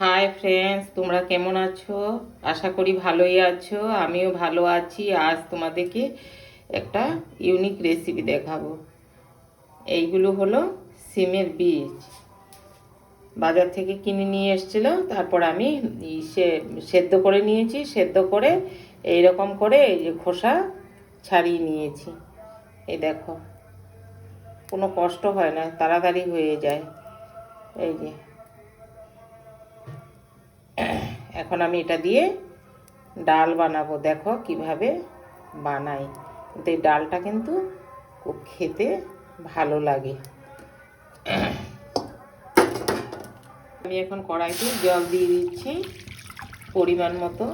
Hi friends, তোমরা কেমন আছো? আশা করি ভালোই আছো। আমিও ভালো আছি। আজ তোমাদেরকে একটা ইউনিক রেসিপি দেখাবো। এইগুলো হলো সিমের বীজ। বাজার থেকে কিনে নিয়ে এসেছিল, তারপর আমি সেদ্ধ করে নিয়েছি। সেদ্ধ করে এইরকম করে এই যে খোসা ছাড়িয়ে নিয়েছি। এই দেখো, কোনো কষ্ট হয় না, তাড়াতাড়ি হয়ে যায়। এই যে এখন আমি এটা দিয়ে ডাল বানাবো। দেখো কিভাবে বানাই। কিন্তু এই ডালটা কিন্তু খুব খেতে ভালো লাগে। আমি এখন কড়াইতে জল দিয়ে দিচ্ছি পরিমাণ মতো।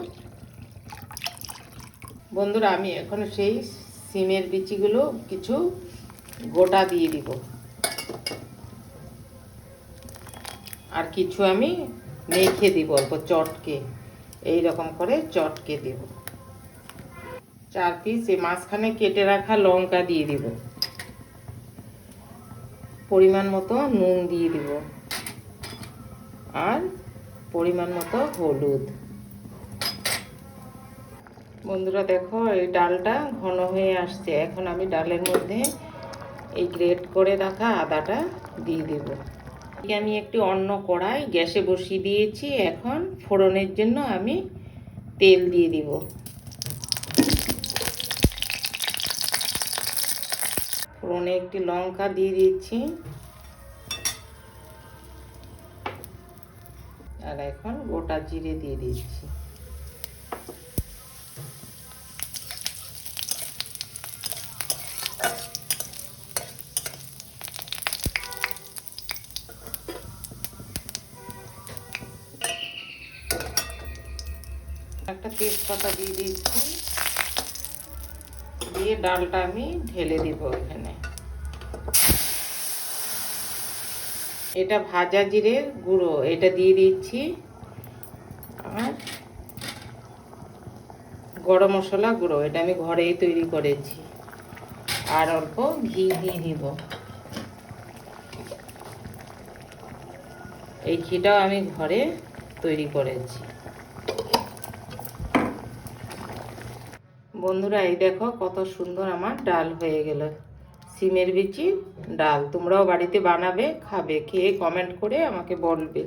বন্ধুরা, আমি এখন সেই সিমের বিচিগুলো কিছু গোটা দিয়ে দিব, আর কিছু আমি মেখে দিব অল্প চটকে। এই রকম করে চটকে দেব। 4 পিস এই মাঝখানে কেটে রাখা লঙ্কা দিয়ে দিব। পরিমাণ মতো নুন দিয়ে দিব, আর পরিমাণ মতো হলুদ। বন্ধুরা দেখো, এই ডালটা ঘন হয়ে আসছে। এখন আমি ডালের মধ্যে এই গ্রেট করে রাখা আদাটা দিয়ে দেব। আমি একটি অন্য কড়াই গ্যাসে বসিয়ে দিয়েছি। এখন ফোড়নের জন্য আমি তেল দিয়ে দিব। ফোড়নে একটি লঙ্কা দিয়ে দিচ্ছি, আর এখন গোটা জিরে দিয়ে দিচ্ছি। একটা তেজপাতা দিয়ে দিচ্ছি, দিয়ে ডালটা আমি ঢেলে দিব এখানে। এটা ভাজা জিরের গুঁড়ো, এটা দিয়ে দিচ্ছি, আর গরম মশলা গুঁড়ো, এটা আমি ঘরেই তৈরি করেছি, আর অল্প ঘি দিয়ে দিব। এই ঘিটাও আমি ঘরে তৈরি করেছি। বন্ধুরা, এই দেখো কত সুন্দর আমার ডাল হয়ে গেল। সিমের বিচি ডাল। তোমরাও বাড়িতে বানাবে, খাবে, খেয়ে কমেন্ট করে আমাকে বলবে।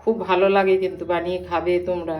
খুব ভালো লাগে কিন্তু, বানিয়ে খাবে তোমরা।